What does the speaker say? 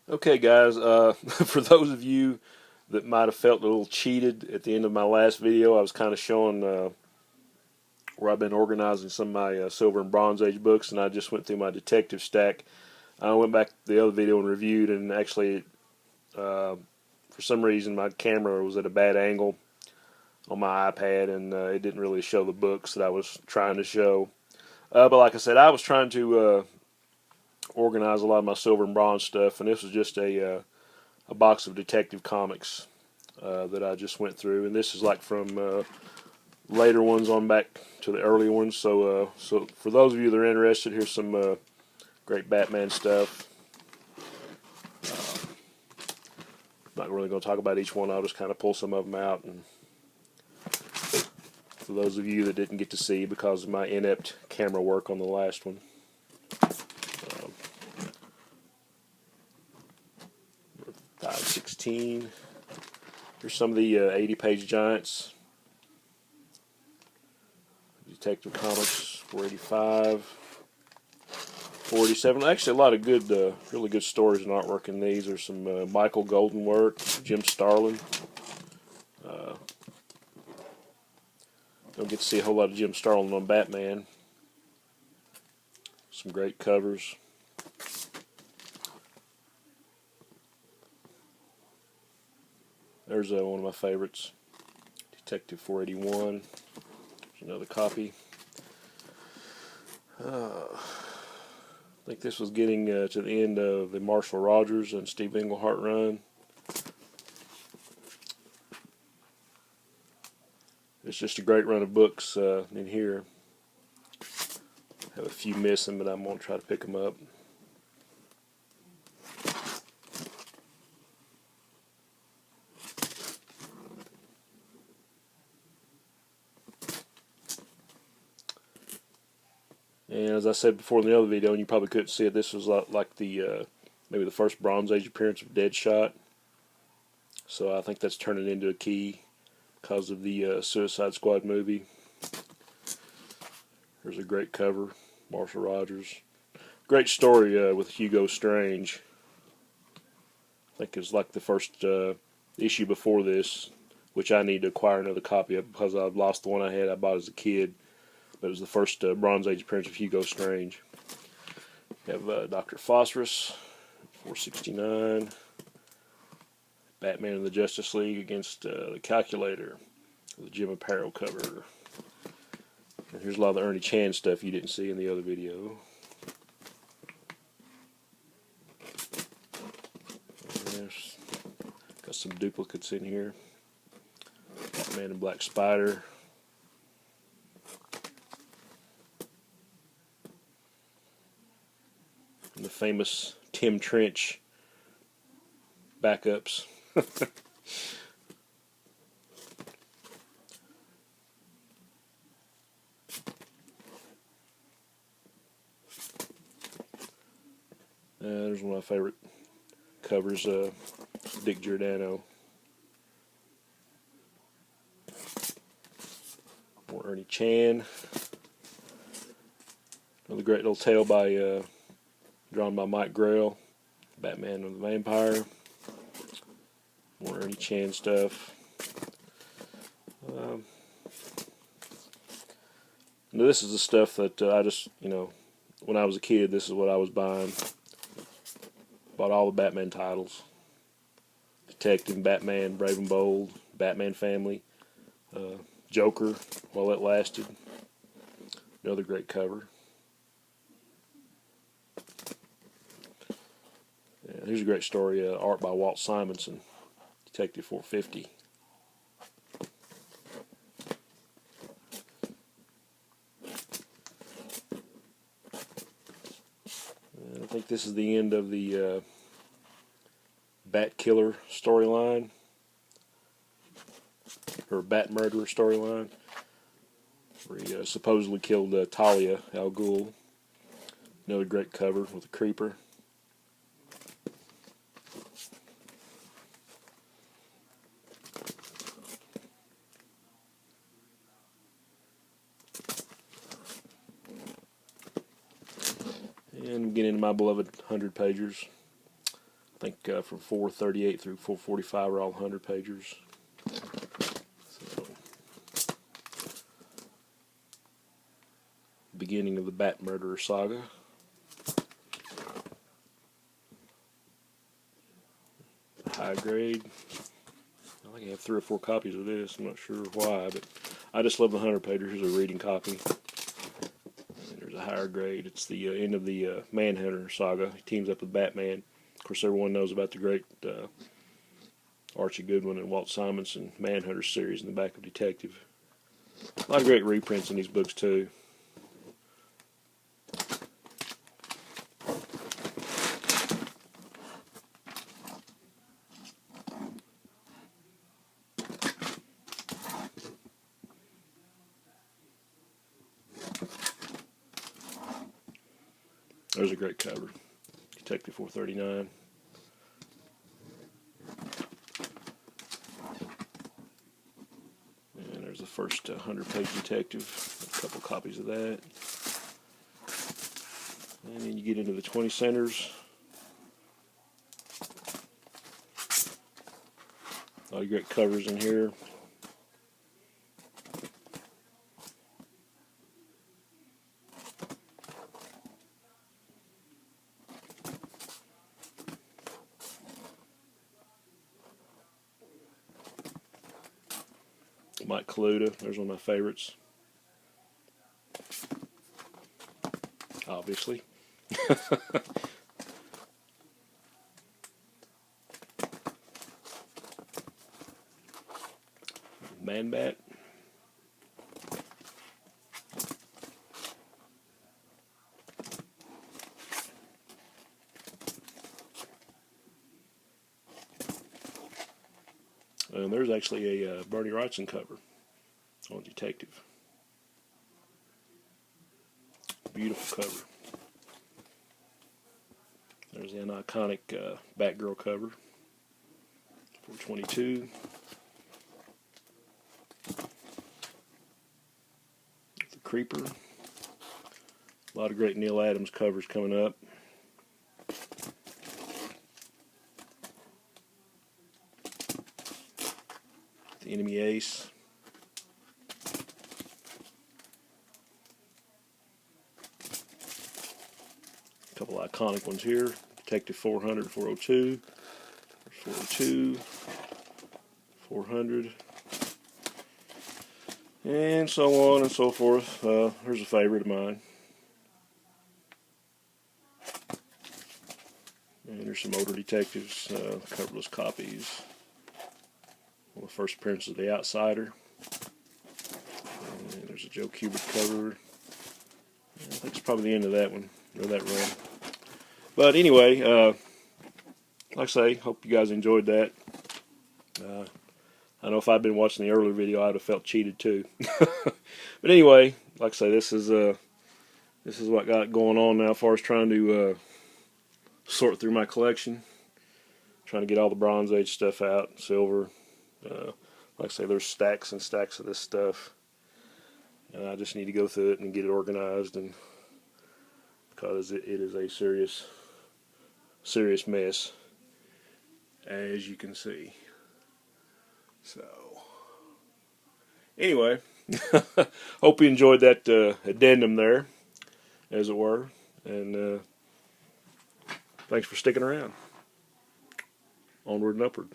Okay, guys, for those of you that might have felt a little cheated at the end of my last video, I was kind of showing where I've been organizing some of my Silver and Bronze Age books, and I just went through my detective stack. I went back to the other video and reviewed, and actually, for some reason, my camera was at a bad angle on my iPad, and it didn't really show the books that I was trying to show. But like I said, I was trying to organize a lot of my Silver and Bronze stuff, and this was just a box of Detective Comics that I just went through, and this is like from later ones on back to the early ones. So for those of you that are interested, here's some great Batman stuff. Not really going to talk about each one. I'll just kind of pull some of them out, and for those of you that didn't get to see because of my inept camera work on the last one. 516. Here's some of the 80-page giants. Detective Comics 485, 487. Actually, a lot of good, really good stories and artwork in these. There's some Michael Golden work, Jim Starlin. Don't get to see a whole lot of Jim Starlin on Batman. Some great covers. There's one of my favorites, Detective 481. There's another copy. I think this was getting to the end of the Marshall Rogers and Steve Englehart run. It's just a great run of books in here. Have a few missing, but I'm going to try to pick them up. And as I said before in the other video, and you probably couldn't see it, this was like the maybe the first Bronze Age appearance of Deadshot. So I think that's turning into a key because of the Suicide Squad movie. There's a great cover, Marshall Rogers. Great story with Hugo Strange. I think it's like the first issue before this, which I need to acquire another copy of because I've lost the one I had I bought as a kid. But it was the first Bronze Age appearance of Hugo Strange. We have Dr. Phosphorus, 469. Batman and the Justice League against the Calculator, the Jim Aparo cover. And here's a lot of the Ernie Chan stuff you didn't see in the other video. There's got some duplicates in here. Batman and Black Spider. And the famous Tim Trench backups. There's one of my favorite covers, Dick Giordano. More Ernie Chan. Another great little tale by drawn by Mike Grail, Batman and the Vampire. More Ernie Chan stuff. This is the stuff that I just, when I was a kid, this is what I was buying. Bought all the Batman titles. Detective, Batman, Brave and Bold, Batman Family, Joker, while it lasted. Another great cover. Yeah, here's a great story, art by Walt Simonson, Detective 450. I think this is the end of the Bat Killer storyline, or Bat Murderer storyline, where he supposedly killed Talia al Ghul. Another great cover with a creeper. And getting into my beloved 100 pagers. I think from 438 through 445 are all 100 pagers. So, beginning of the Bat Murderer saga. High grade. I think I have 3 or 4 copies of this. I'm not sure why, but I just love the 100 pager. Here's a reading copy. And there's a higher grade. It's the end of the Manhunter saga. He teams up with Batman. Of course, everyone knows about the great Archie Goodwin and Walt Simonson Manhunter series in the back of Detective. A lot of great reprints in these books, too. There's a great cover. Detective 439. And there's the first 100-page Detective. A couple copies of that. And then you get into the 20 centers. A lot of great covers in here. Mike Kaluta, there's one of my favorites. Obviously. Man-Bat. And there's actually a Bernie Wrightson cover on Detective. Beautiful cover. There's an iconic Batgirl cover. 422. The Creeper. A lot of great Neal Adams covers coming up. The Enemy Ace. A couple iconic ones here. Detective 400, 402. 402. 400. And so on and so forth. Here's a favorite of mine. And there's some older Detectives, coverless copies. Well, the first appearance of The Outsider. And there's a Joe Kubert cover. I think it's probably the end of that one, or that run. But anyway, like I say, hope you guys enjoyed that. I know if I'd been watching the earlier video, I'd have felt cheated too. But anyway, like I say, this is what I got going on now as far as trying to sort through my collection. Trying to get all the Bronze Age stuff out, silver. Like I say, there's stacks and stacks of this stuff. And I just need to go through it and get it organized, and because it is a serious mess, as you can see. So, anyway, hope you enjoyed that addendum there, as it were, and thanks for sticking around. Onward and upward.